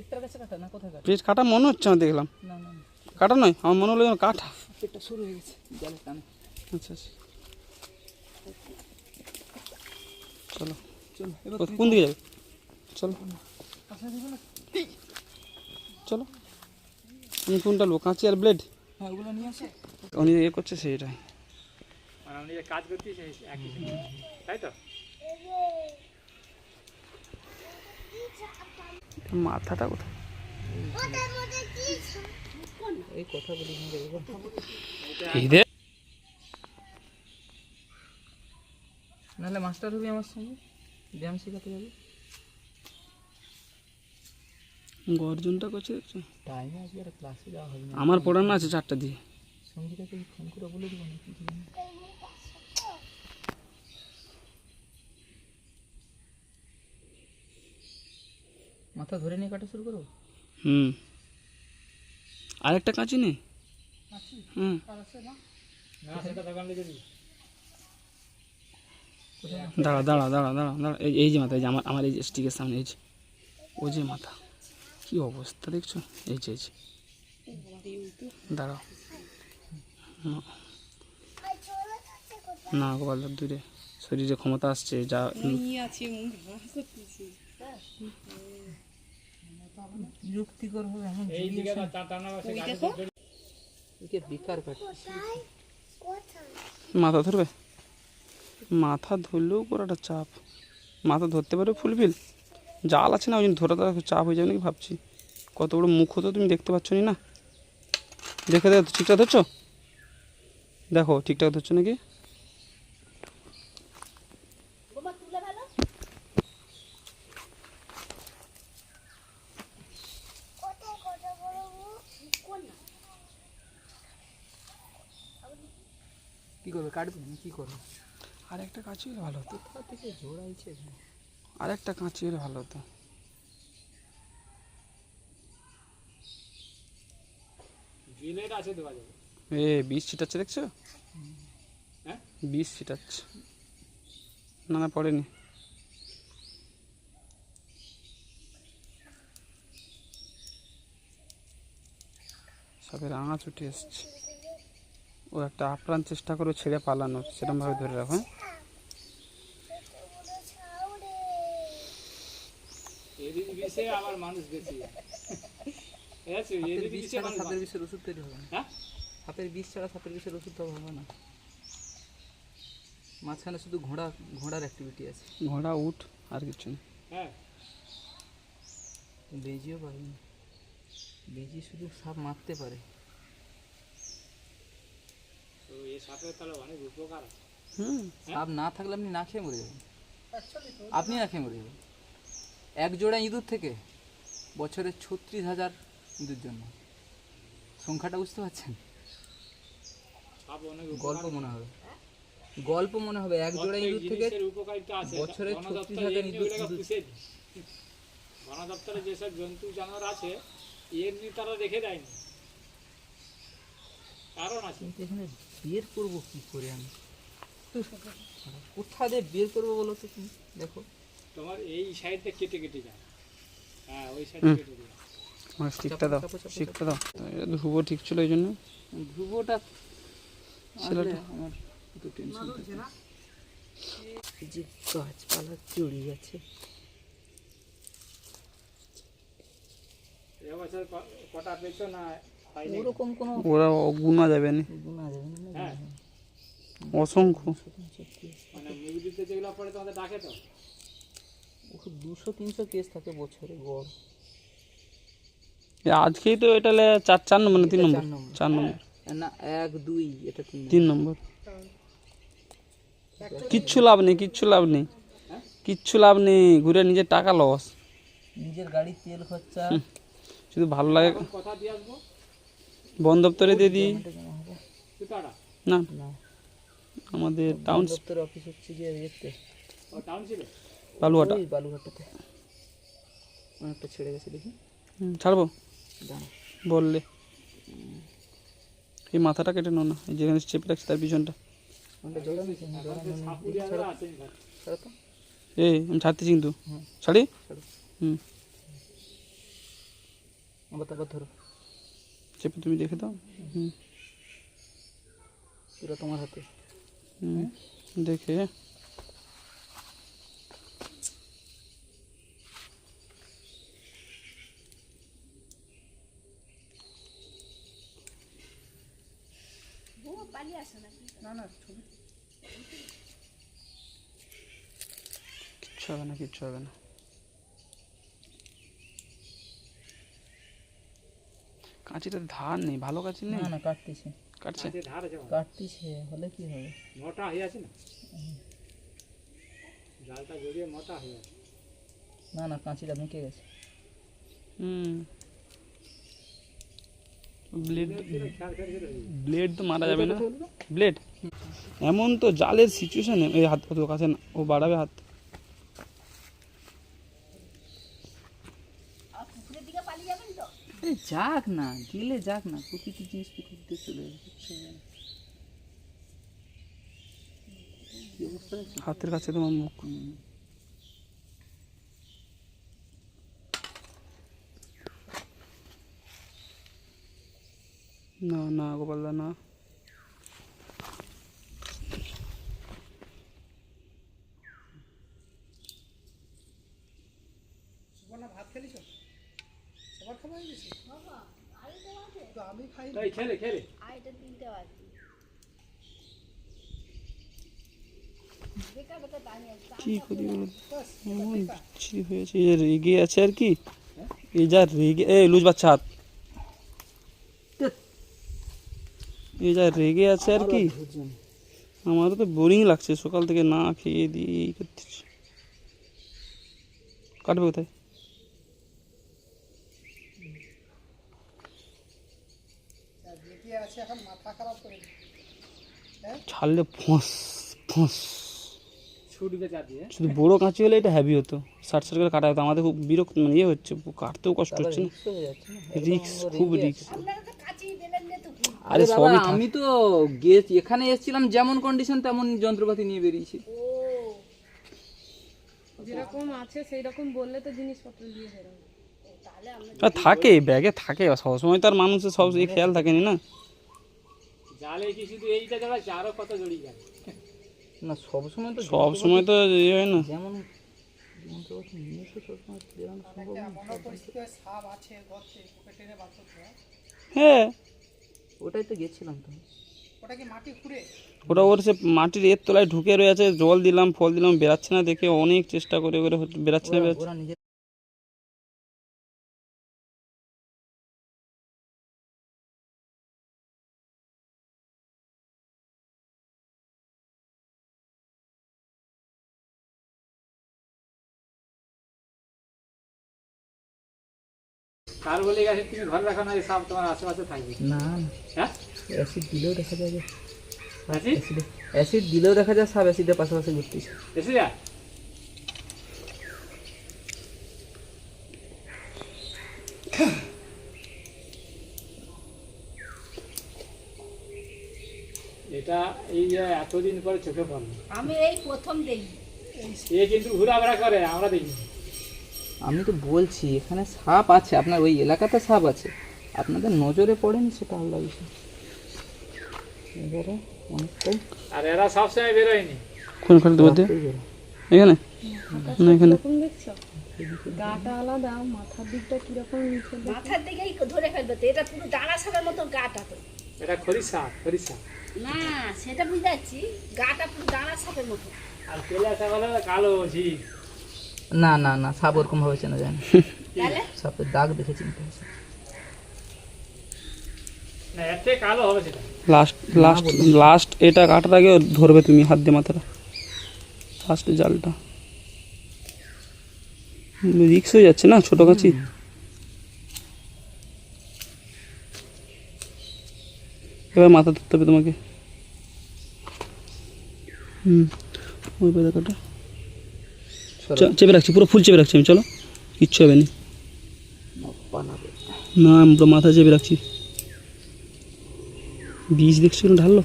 পেটটার কাছে কাটা না, কোথায় কাটা? পেট কাটা মনে হচ্ছে, আমি দেখলাম না না কাটা নয়, আমার মনে হলো যেন কাটা। পেটটা শুরু হয়ে গেছে জালের টানে। আচ্ছা আচ্ছা, চলো চলো এবার কোন দিকে যাবে? চলো চলো, আমি কোনটা নেবো, কাঁচি আর ব্লেড? হ্যাঁ ওগুলো নিয়ে আসো। উনি এ করছে সেইটাই, আমি যে কাজ করছি একই, তাই তো? মাথাটা কোথায়? এই কথা বলি না দেখো, এই দে, নাহলে মাস্টার হবি আমার সঙ্গে, ব্যায়াম শেখাতে যাবে। গর্জনটা করছে দেখছো? টাইমে আজকে আর ক্লাসে যাওয়া হবে না। আমার পড়ানো আছে 4টা দিয়ে। সঙ্গীতাকে ফোন করে বলে দিব না কি দিবেন। মাথা ধরে নিয়ে কাটা শুরু করো। আরেকটা কাঁচি নেই? হুম, না সেটা দোকান লিখে দিই। দাঁড়া দাঁড়া দাঁড়া দাঁড়া দাঁড়া, এই যে মাথা, এই যে আমার এই যে স্টিকের সামনে, এই যে ও যে মাথা, কি অবস্থা দেখছো? এই যে দাঁড়াও, না গোপাল দূরে, শরীরে ক্ষমতা আসছে যা। বিরক্তিকর হবে এমন এই দিকে টানা বসে গাড়ি একে বেকার কাটছে। মাথা ধরবে? মাথা ধরলেও করাটা চাপ, মাথা ধরতে পারবে ফুলফিল? জাল আছে না, ওই জন্য ধরাটা চাপ হয়ে যাবে নাকি ভাবছি। কত বড় মুখ হতো তুমি দেখতে পাচ্ছ না? দেখে দেখো ঠিকঠাক ধরছো, দেখো ঠিকঠাক ধরছো নাকি? কি করবে, কাটবে না কি করবে? আর একটা কাঁচি হলে ভালো হতো, কোথা থেকে জোড়াইছে? আর একটা কাঁচি হলে ভালো হতো। জিলেট আছে দেওয়া যাবে। এ 20 ছিটাচ্ছে দেখছো? হ্যাঁ 20 ছিটাচ্ছে, না না পড়েনি। সাপের আঁচ উঠে এসছে, ও একটা আপ্রাণ চেষ্টা করে ছেড়ে পালানোর, সেরকমভাবে ধরে রাখো। হ্যাঁ এদিকে বিষে আবার মানুষ বেশি আছে, হাতের এদিকে বিষ বিষে ছাড়া মানুষ সাপের বিষের ওষুধ তৈরি হবে না। হ্যাঁ হাতের বিষ ছাড়া সাপের বিষের ওষুধ তো হবে না। মাঝখানে শুধু ঘোড়ার অ্যাক্টিভিটি আছে। ঘোড়া উঠ আর কিছু না। হ্যাঁ বেজিও পারে না, বেজি শুধু সাপ মারতে পারে। তো এই সাপের তাহলে অনেক উপকার আছে। সাপ না থাকলে আপনি না খেয়ে মরে যাবেন, আপনি না খেয়ে মরে যাবেন। এক জোড়া ইঁদুর থেকে বছরে 36,000 ইঁদুর জন্য, সংখ্যাটা বুঝতে পারছেন? সাপ অনেক গল্প মনে হবে, গল্প মনে হবে। এক জোড়া ইঁদুর থেকে উপকারিতা আছে। বছরে বন 36,000 ইঁদুর। বন দপ্তরে যেসব জন্তু জানোয়ার আছে এমনি তারা রেখে দেয়নি, কারণ আছে। কিন্তু এখানে বের করবো কি করে আমি? কোথা দিয়ে বের করবো বলো তো তুমি? দেখো তোমার এই সাইডটা কেটে কেটে যায়, হ্যাঁ ওই সাইডটা কেটে যায়। আমার স্টিকটা দাও, স্টিকটা দাও। ধ্রুব ঠিক ছিল এই জন্য। ধ্রুবটা ছেলেটা আমার একটু টেনশন থাকে। এই যে গাছপালা চড়ে গেছে। এবছর কটা পেয়েছো না পাইনি? ওরকম কোনো ওরা গুণা যাবে না, গুণা যাবে না। হ্যাঁ অসংখ্য। মানে মিউজিতে যেগুলো পড়ে তোমাদের ডাকে তো? 200-300 কেস থাকে বছরে গড়। আজকেই তো এটা 4 নম্বর না 3 নম্বর? 4 নম্বর না 1 2 এটা 3 নম্বর। কিচ্ছু লাভ নেই, কিচ্ছু লাভ নেই, কিচ্ছু লাভ নেই, ঘুরে নিজের টাকা লস, নিজের গাড়ির তেল খরচা। শুধু ভালো লাগে। কথা দিয়ে আসবো বন দপ্তরে দিয়ে দিই সুতাটা। না, না আমাদের টাউন দপ্তর অফিস হচ্ছে গিয়ে এতে ও টাউন ছিল বালুয়াটা। ওই বালুঘাটাতে অনেকটা ছেড়ে গেছে দেখি। ছাড়বো দাঁড়া বললে, এই মাথাটা কেটে নো না, এই যেখানে চেপে রাখছি তার পিছনটা। ওটা জোড়া নিয়েছে, জোড়া নিয়ে সাপুরিয়া আছে ছাড়া তো। এই আমি ছাড়তেছি কিন্তু, ছাড়ি। ছাড়ো। হুম আবার ধরো, চেপে তুমি দেখে দাও। হুম পুরো তোমার হাতে। হুম দেখে কিচ্ছু হবে না, কিচ্ছু হবে না। কাঁচিটার ধার নেই, ভালো কাঁচি নেই। না না কাটতেছে, কাটছে কাঁচের ধার আছে আমার। কাটতেছে, হলে কি হবে? মোটা হয়ে আছে না, জালটা জড়িয়ে মোটা হয়ে আছে। না না কাঁচিটা বেঁকে গেছে। হুম ব্লেড, খেয়াল করে করে দিই। ব্লেড তো মারা যাবে না। ব্লেড এমন তো জালের সিচুয়েশনে এই হাত অত কাছে না, ও বাড়াবে হাত। আরে যাক না, গেলে যাক না, প্রতিটি জিনিস প্রকৃতিতে চলে যাবে, কিচ্ছু হবে না। কি অবস্থা আছে? হাতের কাছে তোমার মুখ। না না গোপালদা না, এই খেলে খেলে কি করি বলো তো? এমন বিচ্ছিরি হয়েছে, এই যে রেগে আছে আর কি, এই যা রেগে, এই লুজ বাচ্চা হাত, এই যা রেগে আছে আর কি। আমারও তো বোরিং লাগছে, সকাল থেকে না খেয়ে দিয়ে এই করতেছি। কাটবে কোথায়? ছাড়লে ফোঁস ফোঁস। ছুটবে চা দিয়ে। শুধু বড়ো কাঁচি হলে এটা হেভি হতো, ষাট ষাট করে কাটা হতো। আমাদের খুব বিরক্ত মানে ইয়ে হচ্ছে, কাটতেও কষ্ট তারপর হচ্ছে না। রিস্ক হয়ে যাচ্ছে না, রিক্স, একদম খুব রেগে রিক্স। আছে। আরে আরে বাবা, সবই আমি তো এখানে এসেছিলাম যেমন কন্ডিশন তেমন যন্ত্রপাতি নিয়ে বেরিয়েছি। যেরকম আছে সেই রকম বললে তো জিনিসপত্র দিয়ে বেরোবে। থাকে ব্যাগে থাকে, সবসময় তো আর মানুষের সব এই খেয়াল থাকেনি না। জালে কি শুধু এইটা জড়াচ্ছে, আরো কত জড়িয়ে যাবে। না সবসময় তো সব সময় তো ইয়ে হয় না। যেমন যন্ত্রপাতি নিয়ে তো সবসময় বেরোনো সম্ভব না। হ্যাঁ ওটাই তো গেছিলাম তো। ওটা ওর সে মাটির এর তলায় ঢুকে রয়েছে, জল দিলাম ফল দিলাম, বেরাচ্ছে না, দেখে অনেক চেষ্টা করে করে বেরাচ্ছে না, বেরাচ্ছে। ওরা নিজে কার বলে গেছে তুমি ঘরে রাখো না, এই সাপ তোমার আশেপাশে থাকবে। না হ্যাঁ অ্যাসিড দিলেও দেখা যায় যে অ্যাসিড অ্যাসিড দিলেও দেখা যায় সব অ্যাসিডের পাশাপাশি ঘুরতেছে। এসে যা। এটা এই যে এতদিন পরে চোখে পড়লো, আমি এই প্রথম দেখি। এ কিন্তু ঘোরাফেরা করে, আমরা দেখি। আমি তো বলছি এখানে সাপ আছে, আপনার ওই এলাকাতে সাপ আছে, আপনাদের নজরে পড়েনি সেটা আলাদা বিষয়। এবারে অনেকটাই আর এরা সবসময় বেরোয়নি। কোন খালি দেবো দিয়ে? এখানে না এখানে। এরকম দেখছো গাটা আলাদা, মাথার দিকটা কিরকম নিচে দেখো। মাথার দিকেই ধরে ফেলবে তো, এটা পুরো দাঁড়া সাপের মতো গাটা তো। এটা খরিসা খরিসা। না সেটা বুঝতে পারছি, গাটা পুরো দাঁড়া সাপের মতো। আর তেলাসা বলে কালো ঝিল। না না না, সাপ ওরকম ভাবে চেনা যায় না। তাহলে সাপের দাগ দেখে চিনতে হচ্ছে। না এর থেকে কালো হবে সেটা। লাস্ট লাস্ট লাস্ট এটা কাটার আগে ধরবে তুমি হাত দিয়ে মাথাটা, লাস্ট জালটা। রিক্স হয়ে যাচ্ছে না, ছোট কাছি। এবার মাথা ধরতে হবে তোমাকে। ওই পাতাটা চেপে রাখছি, পুরো ফুল চেপে রাখছি আমি। চলো, কিচ্ছু হবে না। না আমি পুরো মাথা চেপে রাখছি। বীজ দেখছি ঢাললো।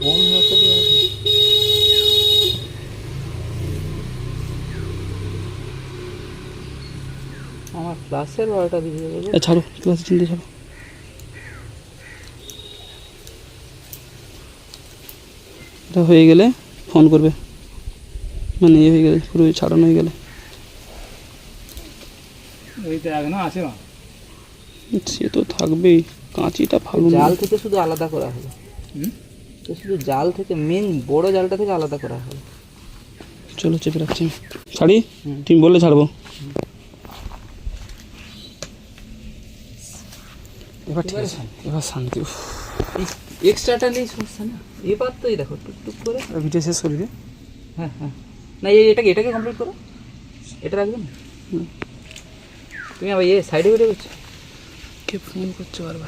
বোম হতে আমার ক্লাসের 12টা বেজে যাবে গো। ছাড়ো ক্লাসে চিন্তা ছাড়ো। এটা হয়ে গেলে ফোন করবে, মানে ইয়ে হয়ে গেলে পুরো ছাড়ানো হয়ে গেলে। ওইটা এখনো আছে না। সে তো থাকবেই, কাঁচিটা ফালুন। জাল থেকে শুধু আলাদা করা হলো। হুম? তো শুধু জাল থেকে মেন বড় জালটা থেকে আলাদা করা হলো। চলো চেপে রাখছি ছাড়ি, তুমি বললে ছাড়বো। এবার ঠিক আছে, এবার শান্তি। উফ, এক্সট্রাটা নেই সমস্যা না, এবার তো এই দেখো টুকটুক করে। ভিডিও শেষ করে দিয়ে হ্যাঁ হ্যাঁ, না এটাকে কমপ্লিট করো, এটা রাখবে না। তুমি আবার সাইডে বেরিয়ে করছো। কে ফোন করছে বারবার।